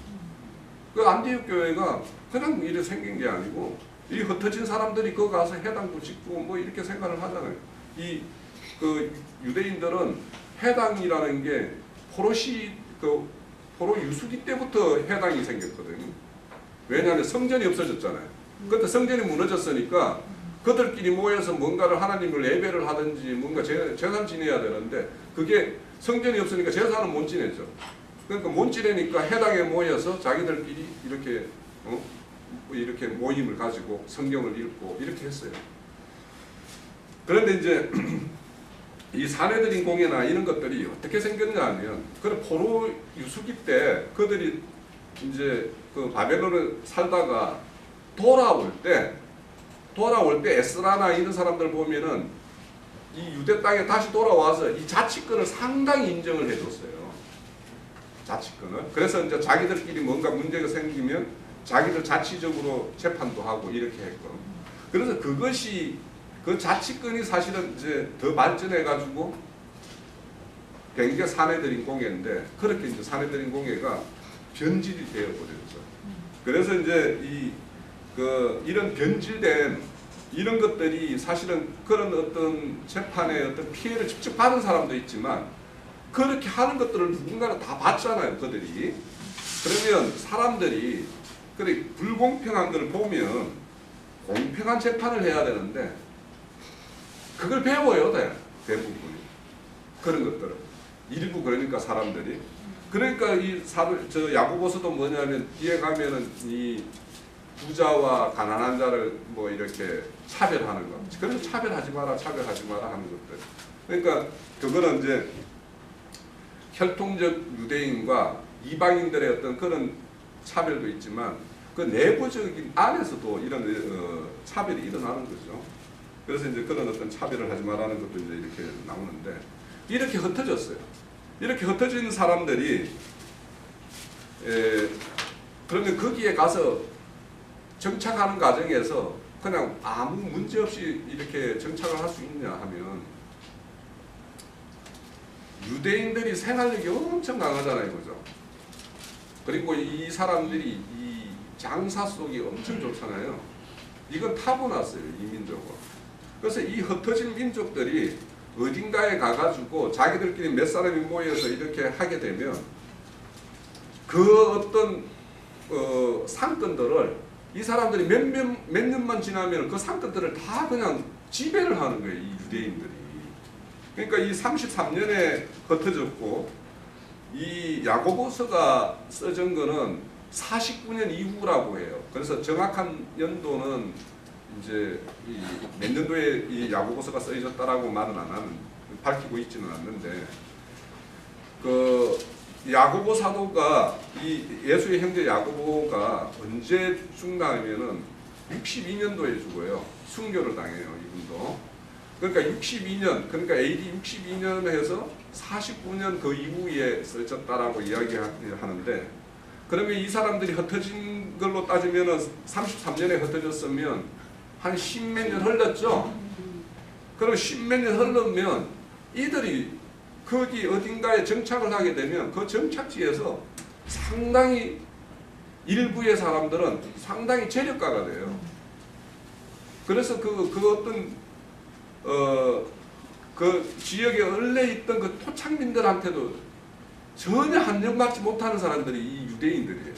그 안디옥 교회가 그냥 이렇게 생긴 게 아니고 이 흩어진 사람들이 거기 가서 해당도 짓고 뭐 이렇게 생각을 하잖아요. 그 유대인들은 해당이라는 게 포로 유수기 때부터 해당이 생겼거든요. 왜냐하면 성전이 없어졌잖아요. 그때 성전이 무너졌으니까 그들끼리 모여서 뭔가를 하나님을 예배를 하든지 뭔가 제사를 지내야 되는데 그게 성전이 없으니까 제사는 못 지내죠. 그러니까 못 지내니까 해당에 모여서 자기들끼리 이렇게 모임을 가지고 성경을 읽고 이렇게 했어요. 그런데 이제 이 사내들인 공예나 이런 것들이 어떻게 생겼냐 하면 그 포로 유수기 때 그들이 이제 그 바벨론에 살다가 돌아올 때 에스라나 이런 사람들 보면은 이 유대 땅에 다시 돌아와서 이 자치권을 상당히 인정을 해줬어요. 자치권을. 그래서 이제 자기들끼리 뭔가 문제가 생기면 자기들 자치적으로 재판도 하고 이렇게 했고. 그래서 그것이 그 자치권이 사실은 이제 더 발전해가지고 된 게 사내들인 공예인데 그렇게 이제 사내들인 공예가 변질이 되어버렸죠. 그래서 이제 이런 변질된 이런 것들이 사실은 그런 어떤 재판의 어떤 피해를 직접 받은 사람도 있지만 그렇게 하는 것들을 누군가는 다 봤잖아요, 그들이. 그러면 사람들이 그래 불공평한 걸 보면 공평한 재판을 해야 되는데 그걸 배워요, 대부분이. 그런 것들을. 일부 그러니까 사람들이. 그러니까 저 야고보서도 뭐냐면 뒤에 가면은 이 부자와 가난한 자를 뭐 이렇게 차별하는 거. 그래서 차별하지 마라 하는 것들. 그러니까 그거는 이제 혈통적 유대인과 이방인들의 어떤 그런 차별도 있지만 그 내부적인 안에서도 이런 차별이 일어나는 거죠. 그래서 이제 그런 어떤 차별을 하지 말라는 것도 이제 이렇게 나오는데 이렇게 흩어졌어요. 이렇게 흩어진 사람들이 그러면 거기에 가서 정착하는 과정에서 그냥 아무 문제 없이 이렇게 정착을 할 수 있냐 하면 유대인들이 생활력이 엄청 강하잖아요. 그죠? 그리고 이 사람들이 이 장사 속이 엄청 좋잖아요. 이건 타고났어요. 이 민족은. 그래서 이 흩어진 민족들이 어딘가에 가가지고 자기들끼리 몇 사람이 모여서 이렇게 하게 되면 그 어떤 상권들을 이 사람들이 몇 년만 지나면 그 상권들을 다 그냥 지배를 하는 거예요. 이 유대인들이. 그러니까 이 33년에 흩어졌고 이 야고보서가 써진 거는 49년 이후라고 해요. 그래서 정확한 연도는 이제 몇 년도에 이 야고보서가 써졌다라고 말은 안 하는, 밝히고 있지는 않는데, 그 야고보 사도가 이 예수의 형제 야고보가 언제 죽나하면은 62년도에 죽어요. 순교를 당해요, 이분도. 그러니까 62년, 그러니까 AD 62년 해서 49년 그 이후에 써졌다라고 이야기하는데, 그러면 이 사람들이 흩어진 걸로 따지면은 33년에 흩어졌으면 한 10몇 년 흘렀죠? 그럼 10몇 년 흘러면 이들이 거기 어딘가에 정착을 하게 되면 그 정착지에서 상당히 일부의 사람들은 상당히 재력가가 돼요. 그래서 그 어떤 그 지역에 원래 있던 그 토착민들한테도 전혀 한정받지 못하는 사람들이 이 유대인들이에요.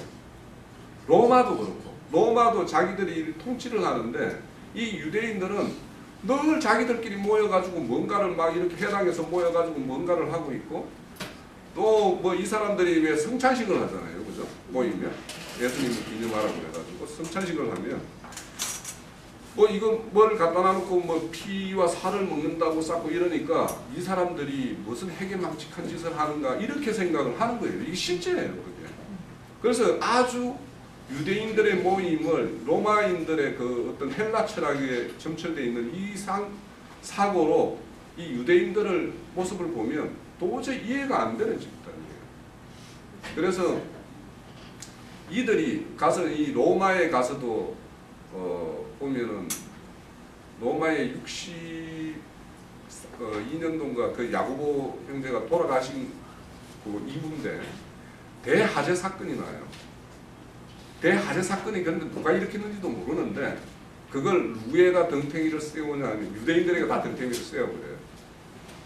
로마도 그렇고, 로마도 자기들이 통치를 하는데 이 유대인들은 늘 자기들끼리 모여가지고 뭔가를 막 이렇게 회당에서 모여가지고 뭔가를 하고 있고, 또 뭐 이 사람들이 왜 성찬식을 하잖아요. 그죠? 모이면 예수님을 기념하라고 해가지고 성찬식을 하면 뭐 이거 뭘 갖다 놔놓고 뭐 피와 살을 먹는다고 쌓고 이러니까 이 사람들이 무슨 해괴망측한 짓을 하는가 이렇게 생각을 하는 거예요. 이게 실제예요. 그게. 그래서 아주 유대인들의 모임을 로마인들의 그 어떤 헬라 철학에 점철되어 있는 이 사고로 이 유대인들을 모습을 보면 도저히 이해가 안 되는 집단이에요. 그래서 이들이 가서 이 로마에 가서도 보면은 로마의 62년도인가 그 야고보 형제가 돌아가신 그 이후인데 대하제 사건이 나요. 대하제 사건이 그런데 누가 일으켰는지도 모르는데 그걸 누구에다 덩탱이를 세우냐 하면 유대인들에게 다 덩탱이를 세워버려요.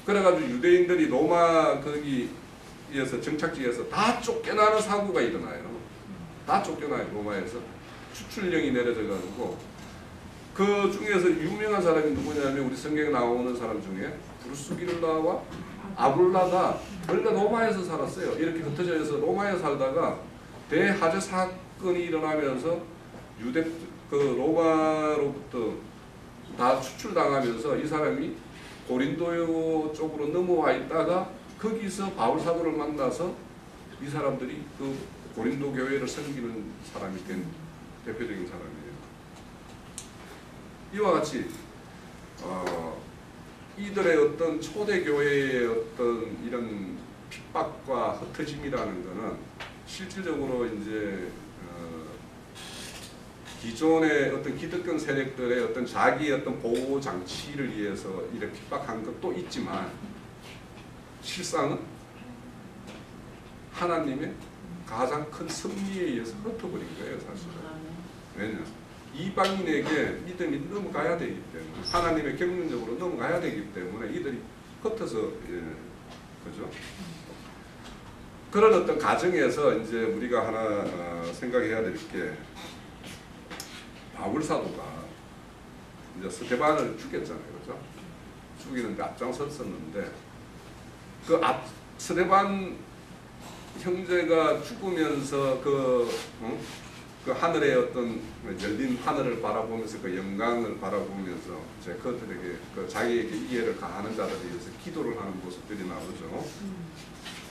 그래가지고 유대인들이 로마 거기에서 정착지에서 다 쫓겨나는 사고가 일어나요. 다 쫓겨나요. 로마에서 추출령이 내려져가지고 그 중에서 유명한 사람이 누구냐면 우리 성경에 나오는 사람 중에 브루스빌라와 아굴라가 원래 로마에서 살았어요. 이렇게 흩어져서 로마에 살다가 대하제 사건이 일어나면서 그 로마로부터 다 추출당하면서 이 사람이 고린도 쪽으로 넘어와 있다가 거기서 바울 사도를 만나서 이 사람들이 그 고린도 교회를 섬기는 사람이 된 대표적인 사람이에요. 이와 같이 이들의 어떤 초대교회의 어떤 이런 핍박과 흩어짐이라는 것은 실질적으로 이제 기존의 어떤 기득권 세력들의 어떤 자기의 어떤 보호 장치를 위해서 이렇게 핍박한 것도 있지만 실상은 하나님의 가장 큰 섭리에 의해서 흩어버린 거예요, 사실은. 왜냐? 이방인에게 믿음이 넘어가야 되기 때문에, 하나님의 경륜적으로 넘어가야 되기 때문에 이들이 흩어서, 그죠? 그런 어떤 가정에서 이제 우리가 하나 생각해야 될 게, 바울 사도가 이제 스데반을 죽였잖아요, 그죠? 죽이는데 앞장섰었는데, 스데반 형제가 죽으면서 그 하늘의 어떤 열린 하늘을 바라보면서 그 영광을 바라보면서 이제 그들에게 자기에게 이해를 가하는 자들에 의해서 기도를 하는 모습들이 나오죠.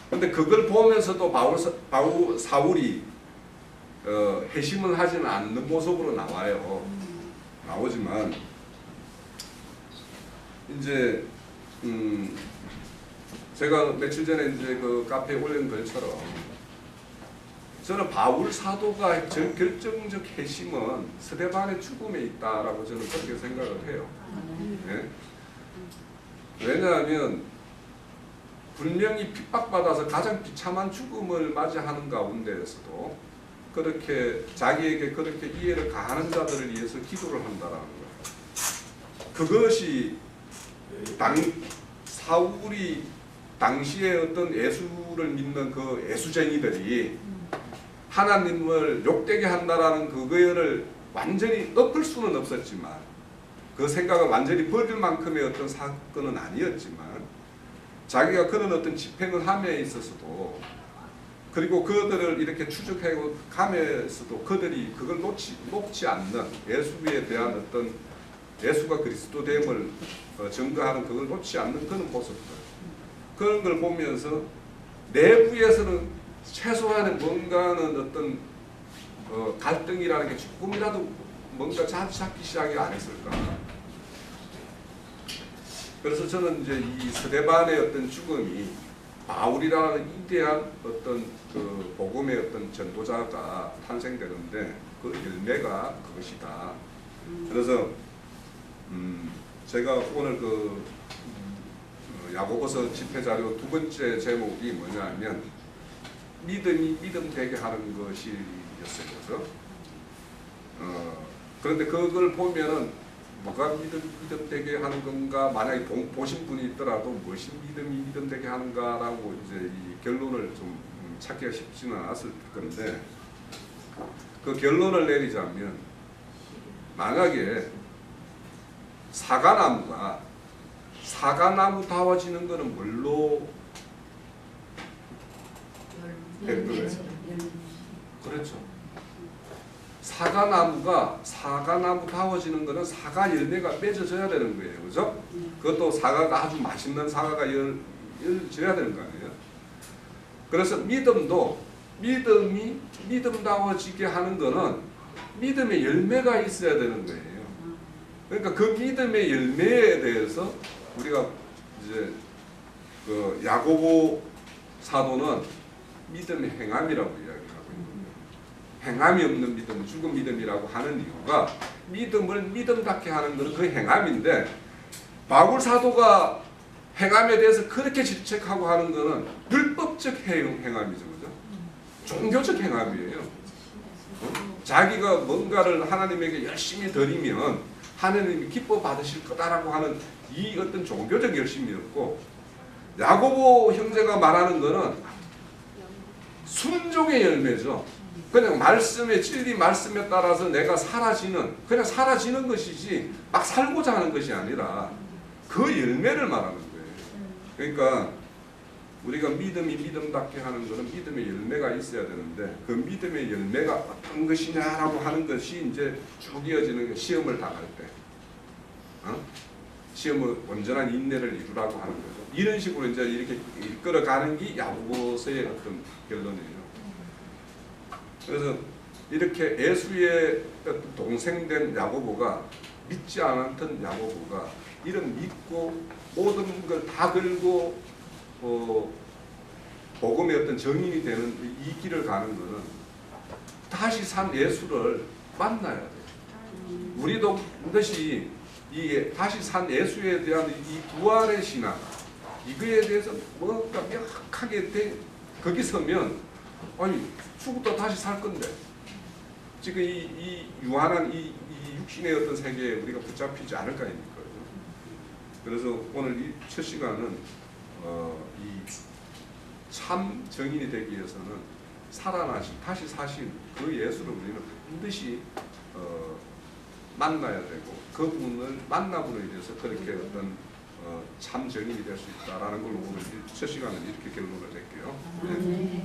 그런데 그걸 보면서도 사울이 회심을 하지는 않는 모습으로 나오지만 이제 제가 며칠 전에 이제 그 카페에 올린 글처럼 저는 바울 사도가 결정적 핵심은 스데반의 죽음에 있다라고 저는 그렇게 생각을 해요. 네? 왜냐하면 분명히 핍박받아서 가장 비참한 죽음을 맞이하는 가운데에서도 그렇게 자기에게 그렇게 이해를 가하는 자들을 위해서 기도를 한다라는 거예요. 그것이 사울이 당시에 어떤 예수를 믿는 그 예수쟁이들이 하나님을 욕되게 한다라는 그거를 완전히 엎을 수는 없었지만 그 생각을 완전히 버릴 만큼의 어떤 사건은 아니었지만 자기가 그런 어떤 집행을 함에 있어서도 그리고 그들을 이렇게 추적해 가면서도 그들이 그걸 놓지 않는 예수에 대한 어떤 예수가 그리스도됨을 증거하는 그걸 놓지 않는 그런 모습들 그런 걸 보면서 내부에서는 최소한의 뭔가는 어떤 갈등이라는 게 조금이라도 뭔가 잡기 시작이 안 했을까. 그래서 저는 이제 이 스데반의 어떤 죽음이 바울이라는 위대한 어떤 그 복음의 어떤 전도자가 탄생되는데 그 열매가 그것이다. 그래서 제가 오늘 그 야고보서 집회자료 두 번째 제목이 뭐냐면 믿음이 믿음 되게 하는 것이었어요. 그런데 그걸 보면은 뭐가 믿음 되게 하는 건가 만약에 보신 분이 있더라도 무엇이 믿음이 믿음 되게 하는가라고 이제 이 결론을 좀 찾기가 쉽지는 않았을 건데 그 결론을 내리자면 만약에 사과나무 다워지는 것은 뭘로 그렇죠. 사과나무 다워지는 것은 사과 열매가 맺어져야 되는 거예요. 그죠? 그것도 사과가 아주 맛있는 사과가 열져야 되는 거 아니에요? 그래서 믿음다워지게 하는 것은 믿음의 열매가 있어야 되는 거예요. 그러니까 그 믿음의 열매에 대해서 우리가 이제 그 야고보 사도는 믿음의 행함이라고 이야기하고 있는 거예요. 행함이 없는 믿음은 죽은 믿음이라고 하는 이유가 믿음을 믿음답게 하는 것은 그 행함인데 바울 사도가 행함에 대해서 그렇게 질책하고 하는 것은 율법적 행함이죠. 그죠? 종교적 행함이에요. 자기가 뭔가를 하나님에게 열심히 드리면 하나님이 기뻐 받으실 거다라고 하는 이 어떤 종교적 열심이었고 야고보 형제가 말하는 것은 순종의 열매죠. 그냥 말씀의 진리 말씀에 따라서 내가 그냥 사라지는 것이지 막 살고자 하는 것이 아니라 그 열매를 말하는 거예요. 그러니까 우리가 믿음이 믿음답게 하는 것은 믿음의 열매가 있어야 되는데 그 믿음의 열매가 어떤 것이냐라고 하는 것이 이제 쭉 이어지는 시험을 당할 때 시험을 온전한 인내를 이루라고 하는 거죠. 이런 식으로 이제 이렇게 이끌어가는 게 야고보서의 어떤 결론이에요. 그래서 이렇게 예수의 동생된 야고보가 믿지 않았던 야고보가 이런 믿고 모든 걸 다 걸고 복음의 어떤 정인이 되는 이 길을 가는 것은 다시 산 예수를 만나야 돼요. 우리도 반드시 이 다시 산 예수에 대한 이 부활의 신앙 이거에 대해서 뭔가 명확하게 거기 서면 아니 죽었다 다시 살 건데 지금 이 유한한 이 육신의 어떤 세계에 우리가 붙잡히지 않을 거 아닙니까? 그래서 오늘 이 첫 시간은 이 참 정인이 되기 위해서는 살아나신 다시 사신 그 예수를 우리는 반드시 만나야 되고 그분을 만남으로 인해서 그렇게 어떤 참 정인이 될 수 있다라는 걸로 오늘 첫 시간은 이렇게 결론을 낼게요. 네.